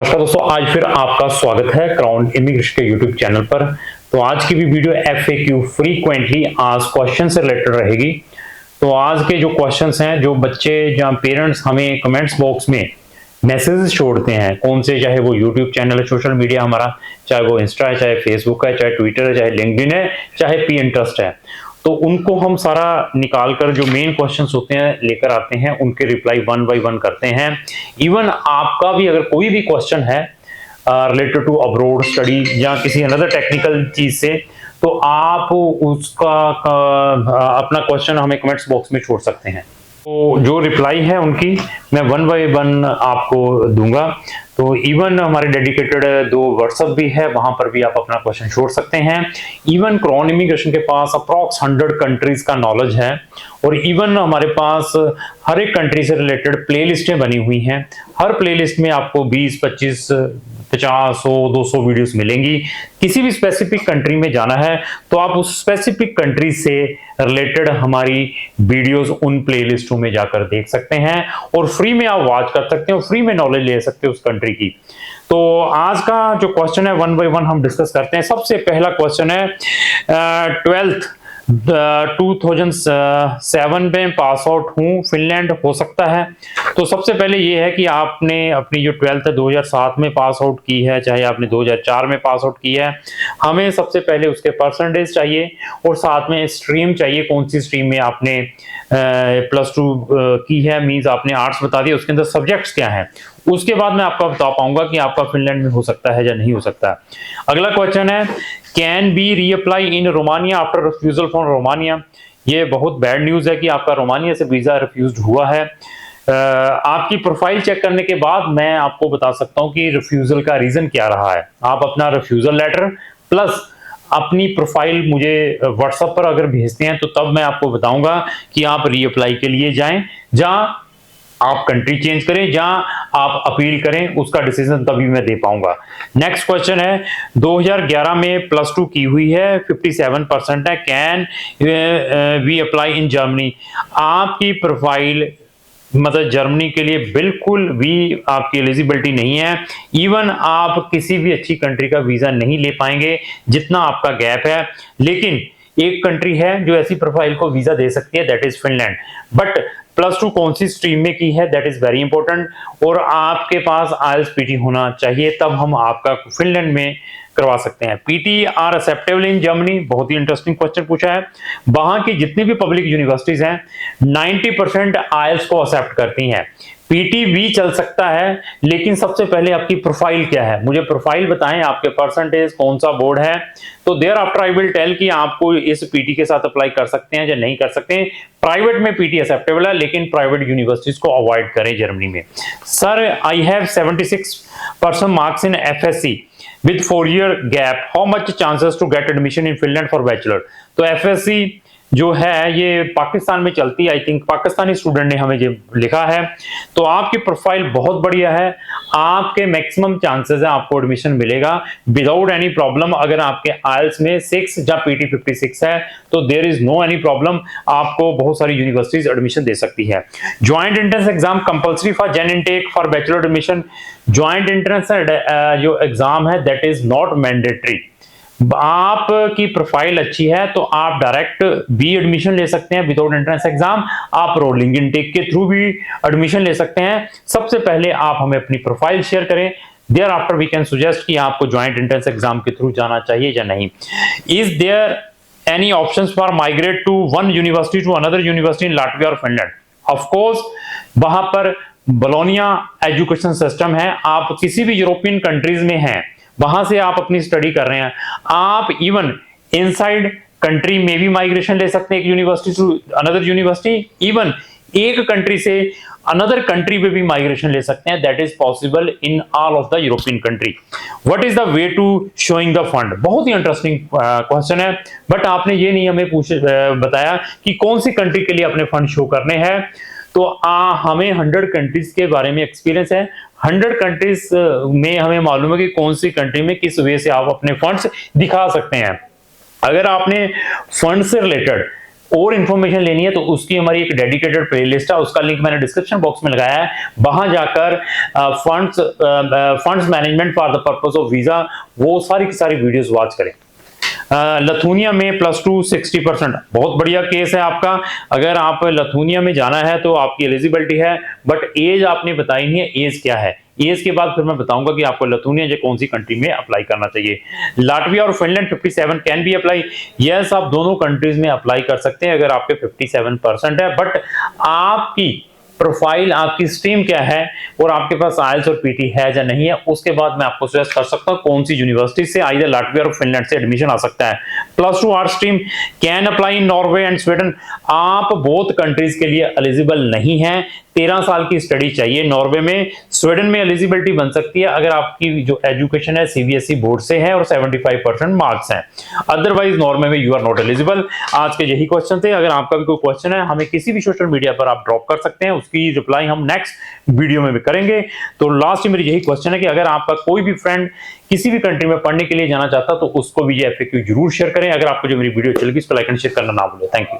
नमस्कार दोस्तों, आज फिर आपका स्वागत है क्राउन इमिग्रेशन के यूट्यूब चैनल पर। तो आज की भी video FAQ frequently asked question से रिलेटेड रहेगी। तो आज के जो क्वेश्चंस हैं, जो बच्चे जहां पेरेंट्स हमें कमेंट्स बॉक्स में मैसेजेस छोड़ते हैं, कौन से, चाहे वो यूट्यूब चैनल है, सोशल मीडिया हमारा, चाहे वो इंस्टा है, चाहे फेसबुक है, चाहे ट्विटर है, चाहे लिंक्डइन है, चाहे पिंटरेस्ट है, तो उनको हम सारा निकाल कर जो मेन क्वेश्चंस होते हैं लेकर आते हैं, उनके रिप्लाई वन बाय वन करते हैं। इवन आपका भी अगर कोई भी क्वेश्चन है रिलेटेड टू अब्रॉड स्टडी या किसी अनदर टेक्निकल चीज से, तो आप उसका अपना क्वेश्चन हमें कमेंट्स बॉक्स में छोड़ सकते हैं। तो जो रिप्लाई है उनकी मैं वन बाय वन आपको दूंगा। तो इवन हमारे डेडिकेटेड 2 व्हाट्सएप भी है, वहां पर भी आप अपना क्वेश्चन छोड़ सकते हैं। इवन क्राउन इमिग्रेशन के पास अप्रॉक्स 100 कंट्रीज का नॉलेज है, और इवन हमारे पास हर एक कंट्री से रिलेटेड प्लेलिस्टें बनी हुई हैं। हर प्लेलिस्ट में आपको 20, 25, 50, 100, 200 वीडियोस मिलेंगी। किसी भी स्पेसिफिक कंट्री में जाना है तो आप उस स्पेसिफिक कंट्री से रिलेटेड हमारी वीडियोस उन प्लेलिस्टों में जाकर देख सकते हैं, और फ्री में आप वॉच कर सकते हैं और फ्री में नॉलेज ले सकते हैं उस कंट्री की। तो आज का जो क्वेश्चन है वन बाय वन हम डिस्कस करते हैं। सबसे पहला क्वेश्चन है 12th 2007 में पास आउट हूं, फिनलैंड हो सकता है। तो सबसे पहले ये है कि आपने अपनी जो 12th 2007 में पास आउट की है, चाहे आपने 2004 में पास आउट की है, हमें सबसे पहले उसके परसेंटेज चाहिए और साथ में स्ट्रीम चाहिए, कौन सी स्ट्रीम में आपने +2 की है, मींस आपने आर्ट्स बता दिया, उसके अंदर सब्जेक्ट्स क्या हैं। उसके बाद मैं आपको बता पाऊंगा कि आपका फिनलैंड में हो सकता है या नहीं हो सकता। अगला क्वेश्चन है can be reapply in Romania after refusal from Romania. ये बहुत बैड न्यूज है कि आपका रोमानिया से वीजा रिफ्यूज हुआ है। आपकी प्रोफाइल चेक करने के बाद मैं आपको बता सकता हूं कि रिफ्यूजल का रीजन क्या रहा है। आप अपना रिफ्यूजल लेटर प्लस अपनी प्रोफाइल मुझे व्हाट्सएप पर अगर भेजते हैं तो तब मैं आपको बताऊंगा कि आप रीअप्लाई के लिए जाएं, जहां आप कंट्री चेंज करें, जहां आप अपील करें, उसका डिसीजन तभी मैं दे पाऊंगा। नेक्स्ट क्वेश्चन है 2011 में +2 की हुई है, 57% है, can we apply in Germany. आपकी प्रोफाइल मतलब जर्मनी के लिए बिल्कुल भी आपकी एलिजिबिलिटी नहीं है। इवन आप किसी भी अच्छी कंट्री का वीजा नहीं ले पाएंगे जितना आपका गैप है। लेकिन एक कंट्री है जो ऐसी प्रोफाइल को वीजा दे सकती है, दैट इज फिनलैंड। बट +2 कौन सी स्ट्रीम में की है, दैट इज वेरी इंपॉर्टेंट, और आपके पास IELTS PT होना चाहिए, तब हम आपका फिनलैंड में करवा सकते हैं। PT are acceptable in Germany, बहुत ही इंटरेस्टिंग क्वेश्चन पूछा है। वहां की जितनी भी पब्लिक यूनिवर्सिटीज हैं 90% IELTS को एक्सेप्ट करती हैं। PT भी चल सकता है, लेकिन सबसे पहले आपकी प्रोफाइल क्या है, मुझे प्रोफाइल बताएं, आपके परसेंटेज, कौन सा बोर्ड है, तो thereafter I will tell कि आपको इस PT के साथ अप्लाई कर सकते हैं या नहीं कर सकते हैं। प्राइवेट में PT एक्सेप्टेबल है, लेकिन प्राइवेट यूनिवर्सिटीज को अवॉइड करें जर्मनी में। Sir I have 76% marks in FSC with 4-year gap, how much chances to get admission in Finland for bachelor। तो FSC जो है ये पाकिस्तान में चलती है, आई थिंक पाकिस्तानी स्टूडेंट ने हमें ये लिखा है। तो आपकी प्रोफाइल बहुत बढ़िया है, आपके मैक्सिमम चांसेस है आपको एडमिशन मिलेगा विदाउट एनी प्रॉब्लम। अगर आपके IELTS में 6 या PT 56 है तो there is no any problem, आपको बहुत सारी यूनिवर्सिटीज एडमिशन दे सकती है। Joint entrance exam compulsory for Jan intake for bachelor admission. Joint entrance जो एग्जाम है दैट इज नॉट मैंडेटरी। आपकी प्रोफाइल अच्छी है तो आप डायरेक्ट बी एडमिशन ले सकते हैं विदाउट एंट्रेंस एग्जाम। आप रोलिंग इनटेक के थ्रू भी एडमिशन ले सकते हैं। सबसे पहले आप हमें अपनी प्रोफाइल शेयर करें, thereafter we can suggest कि आपको ज्वाइंट एंट्रेंस एग्जाम के थ्रू जाना चाहिए या नहीं। Is there any options for migrate to one university to another university in Latvia और फिनलैंड। ऑफ कोर्स वहां पर बोलोनिया एजुकेशन सिस्टम है, आप किसी भी यूरोपियन कंट्रीज में हैं, वहां से आप अपनी स्टडी कर रहे हैं, आप इवन इनसाइड कंट्री में भी माइग्रेशन ले सकते हैं, एक university to another university. Even एक कंट्री से अनदर कंट्री में भी माइग्रेशन ले सकते हैं, that is possible in all of the European country. What is the way to showing the fund. बहुत ही इंटरेस्टिंग क्वेश्चन है, बट आपने ये नहीं हमें बताया कि कौन सी कंट्री के लिए अपने फंड शो करने हैं। तो हमें 100 कंट्रीज के बारे में एक्सपीरियंस है, 100 कंट्रीज में हमें मालूम है कि कौन सी कंट्री में किस वे से आप अपने फंड्स दिखा सकते हैं। अगर आपने फंड से रिलेटेड और इन्फॉर्मेशन लेनी है तो उसकी हमारी एक डेडिकेटेड प्लेलिस्ट है, उसका लिंक मैंने डिस्क्रिप्शन बॉक्स में लगाया है। वहां जाकर funds management for the purpose of visa, वो सारी की सारी वीडियोस वॉच करें। लथूनिया में +2 60%, बहुत बढ़िया केस है आपका। अगर आप लथूनिया में जाना है तो आपकी एलिजिबिलिटी है, बट एज आपने बताई नहीं है, एज क्या है। एज के बाद फिर मैं बताऊंगा कि आपको लथूनिया जो कौन सी कंट्री में अप्लाई करना चाहिए। लाटविया और Finland 57 can be apply. Yes, आप दोनों कंट्रीज में अप्लाई कर सकते हैं अगर आपके 57% है, बट आपकी प्रोफाइल, आपकी स्ट्रीम क्या है और आपके पास आईएलटीएस और पीटी है या नहीं है, उसके बाद मैं आपको सजेस्ट कर सकता हूं कौन सी यूनिवर्सिटी से आइदर लाटविया और फिनलैंड से एडमिशन आ सकता है। +2 art stream can apply in Norway and Sweden. आप बोथ कंट्रीज के लिए एलिजिबल नहीं है, 13 साल की स्टडी चाहिए नॉर्वे में। स्वीडन में एलिजिबिलिटी बन सकती है अगर आपकी जो एजुकेशन है सीबीएसई बोर्ड से है और 75% मार्क्स हैं, अदरवाइज नॉर्वे में यू आर नॉट एलिजिबल। आज के यही क्वेश्चन थे। अगर आपका भी कोई क्वेश्चन है हमें किसी भी सोशल मीडिया पर आप ड्रॉप कर सकते हैं, उसकी रिप्लाई हम नेक्स्ट वीडियो में भी करेंगे। तो लास्ट में मेरी यही क्वेश्चन है कि अगर आपका कोई भी फ्रेंड किसी भी कंट्री में पढ़ने के लिए जाना चाहता तो उसको भी ये FAQ जरूर शेयर करें। अगर आपको जो मेरी वीडियो चलेगी इसको लाइक एंड शेयर करना ना भूलें। Thank you.